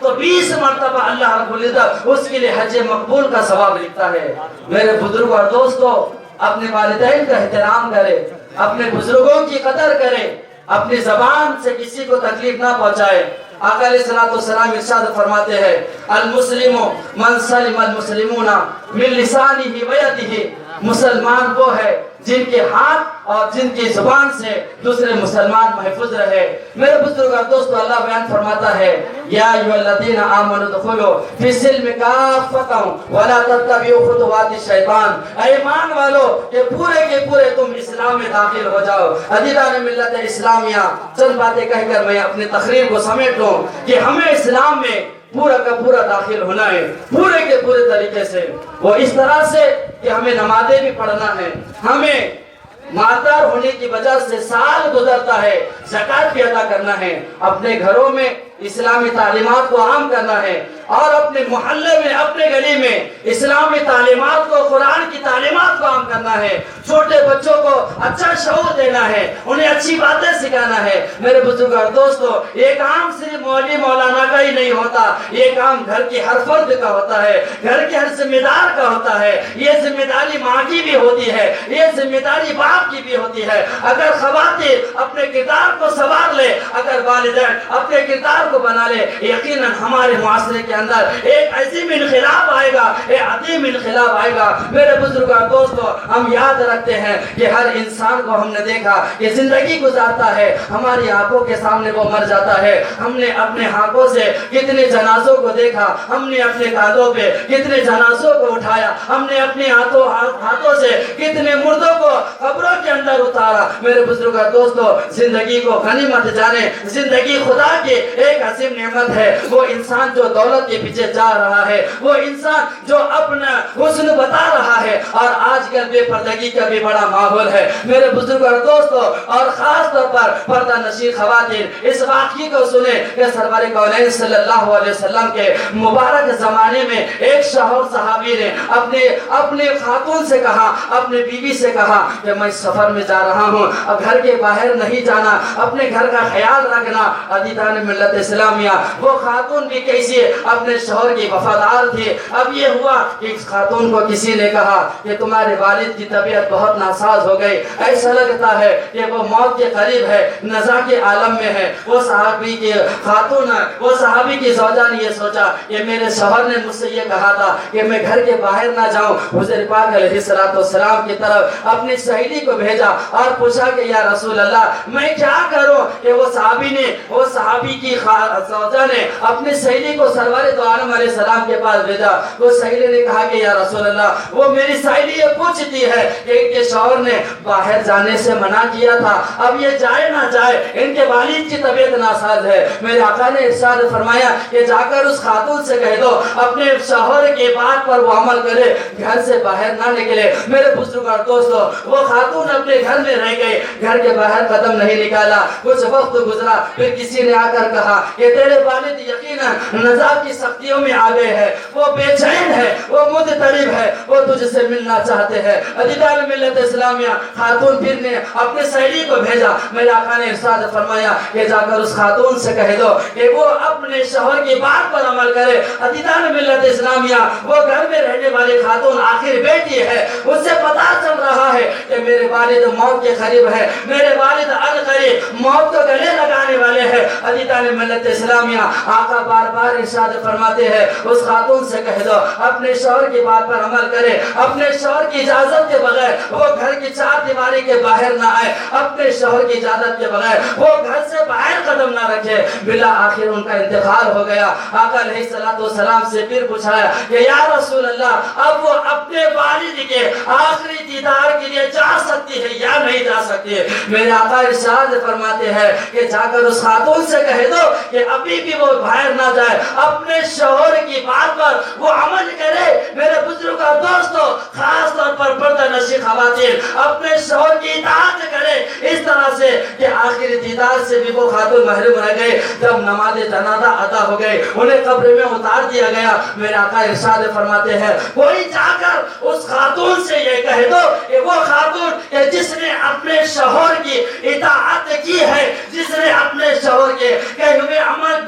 تو 20 مرتبہ اللہ رب العزت اس کے لیے حج مقبول کا ثواب لکھتا ہے۔ میرے بزرگوں اور دوستوں، اپنے والدین کا احترام کرے، اپنے بزرگوں کی قدر کرے، اپنی زبان سے کسی کو تکلیف نہ پہنچائے۔ آقا علیہ السلام ارشاد فرماتے ہیں المسلم من سلم المسلمون من لسانہ و یدہ، مسلمان وہ ہے جن کے ہاتھ اور جن کی زبان سے دوسرے مسلمان محفوظ رہے۔ میرے بزرگ اور دوستو، اللہ بیان فرماتا ہے یا ایھا الذین آمنوا ادخلوا فی السلم کافۃ ولا تتبعوا خطوات الشیطان، اے ایمان والو کہ پورے کے پورے تم اسلام میں داخل ہو جاؤ۔ عزیزان ملت اسلامیہ، چند باتیں کہہ کر میں اپنی تقریر کو سمیٹ لوں کہ ہمیں اسلام میں پورا کا پورا داخل ہونا ہے، پورے کے پورے طریقے سے، وہ اس طرح سے کہ ہمیں نمازیں بھی پڑھنا ہے، ہمیں مالدار ہونے کی وجہ سے سال گزرتا ہے زکوٰۃ بھی ادا کرنا ہے، اپنے گھروں میں اسلامی تعلیمات کو عام کرنا ہے، اور اپنے محلے میں اپنے گلی میں اسلامی تعلیمات کو، قرآن کی تعلیمات کو عام کرنا ہے، چھوٹے بچوں کو اچھا شعور دینا ہے، انہیں اچھی باتیں سکھانا ہے۔ میرے بزرگ اور دوستو، یہ کام صرف مولوی مولانا کا ہی نہیں ہوتا، یہ کام گھر کی ہر فرد کا ہوتا ہے، گھر کے ہر ذمہ دار کا ہوتا ہے۔ یہ ذمہ داری ماں کی بھی ہوتی ہے، یہ ذمہ داری باپ کی بھی ہوتی ہے۔ اگر خواتین اپنے کردار کو سنوار لے، اگر والدین اپنے کردار کو بنا لے، یقیناً ہمارے معاشرے کے اندر ایک عظیم انقلاب آئے گا، ایک عظیم انقلاب آئے گا۔ میرے بزرگوں دوستو، ہم یاد رکھتے ہیں کہ ہر انسان کو ہم نے دیکھا کہ زندگی گزارتا ہے، ہماری آنکھوں کے سامنے وہ مر جاتا ہے۔ ہم نے اپنے آنکھوں سے کتنے جنازوں کو دیکھا، ہم نے اپنے کاندھوں پہ کتنے جنازوں کو اٹھایا، ہم نے اپنے ہاتھوں سے کتنے مردوں کو قبروں کے اندر اتارا۔ میرے بزرگوں دوستو، زندگی کو غنیمت جانے، زندگی خدا کی ایک عظیم نعمت ہے۔ وہ انسان جو دولت کے پیچھے جا رہا ہے، وہ انسان جو اپنا حسن بتا رہا ہے، اور آج کل بے پردگی کا بھی بڑا ماحول ہے۔ میرے بزرگ اور دوستو، اور خاص طور پر پردہ نشین خواتین، اس واقعے کو سنیں کہ سرور کونین صلی اللہ علیہ وسلم کے مبارک زمانے میں ایک شوہر صحابی نے اپنے خاتون سے کہا، اپنے بیوی سے کہا کہ میں سفر میں جا رہا ہوں، اب گھر کے باہر نہیں جانا، اپنے گھر کا خیال رکھنا۔ عزیزان ملت اسلامیہ، وہ خاتون بھی کیسی اپنے شوہر کی وفادار تھی۔ اب یہ ہوا کہ اس خاتون کو کسی نے کہا کہ تمہارے والد کی طبیعت بہت ناساز ہو گئی، ایسا لگتا ہے کہ وہ موت کے قریب ہے، نزا کے عالم میں ہے۔ وہ صحابی کی خاتون، وہ صحابی کی زوجہ نے یہ سوچا کہ میرے شوہر نے مجھ سے یہ کہا تھا کہ میں گھر کے باہر نہ جاؤں۔ حضور پاک علیہ السلام کی طرف اپنی سہیلی کو بھیجا اور پوچھا کہ یا رسول اللہ، میں کیا کروں کہ وہ صحابی کی زوجہ نے اپنی سہیلی کو سرور دو عالم علیہ السلام کے پاس بھیجا۔ وہ سہیلی نے کہا کہ یا رسول اللہ، وہ میری سہیلی یہ پوچھتی ہے کہ ان کے شوہر نے باہر جانے سے منع کیا تھا، اب یہ جائے نہ جائے، ان کے والد کی طبیعت ناساز ہے۔ میرے آقا نے ارشاد فرمایا کہ جا کر اس خاتون سے کہہ دو اپنے شوہر کی بات پر وہ عمل کرے، گھر سے باہر نہ نکلے۔ میرے بزرگ اور دوستو، وہ خاتون اپنے گھر میں رہ گئی، گھر کے باہر قدم نہیں نکالا۔ کچھ وقت گزرا، پھر کسی نے آ کر کہا کہ تیرے والد یقیناً نزا کی سختیوں میں آ گئے ہیں، وہ بے چین ہے، وہ مضطرب ہے، وہ تجھ سے ملنا چاہتے ہیں۔ عزیزان ملت اسلامیہ، خاتون پھر نے اپنے سہیلی کو بھیجا۔ میرے آقا نے ارشاد فرمایا کہ جا کر اس خاتون سے کہہ دو کہ وہ اپنے شوہر کی بات پر عمل کرے۔ عزیزان ملت اسلامیہ، وہ گھر میں رہنے والی خاتون آخر بیٹی ہے، اس سے پتہ چل رہا ہے کہ میرے والد موت کے قریب ہے، میرے والد عنقریب موت کو گلے لگانے والے ہیں۔ عزیزان ملت اسلامیہ، آقا بار بار ارشاد فرماتے ہیں اس خاتون سے کہہ دو اپنے شوہر کی بات پر عمل کرے، اپنے شوہر کی اجازت کے بغیر وہ گھر کی چار دیواری کے باہر نہ آئے، اپنے شوہر کی اجازت کے بغیر وہ گھر سے باہر قدم نہ رکھے۔ بالآخر ان کا انتقال ہو گیا۔ آقا علیہ السلام سے پھر پوچھا کہ یا رسول اللہ، اب وہ اپنے والد کے آخری دیدار کے لیے جا سکتی ہے یا نہیں جا سکتی ہے؟ میرے آقا ارشاد فرماتے ہیں کہ جا کر اس خاتون سے کہہ دو کہ ابھی بھی وہ باہر نہ جائے، اپنے شوہر کی بات پر وہ عمل کرے۔ میرے بزرگوں دوستو، خاص طور پر پردہ نشین خواتین اپنے شوہر کی اطاعت کرے، اس طرح سے کہ آخری دیدار سے بھی وہ خاتون محروم رہ گئی۔ جب نماز جنازہ ادا ہو گئی، انہیں قبر میں اتار دیا گیا۔ میرے آقا ارشاد فرماتے ہیں کوئی جا کر اس خاتون سے یہ کہہ دو کہ وہ خاتون کہ جس نے اپنے شوہر کی اطاعت کی ہے، جس نے اپنے شوہر کے کہے ہوئے عمل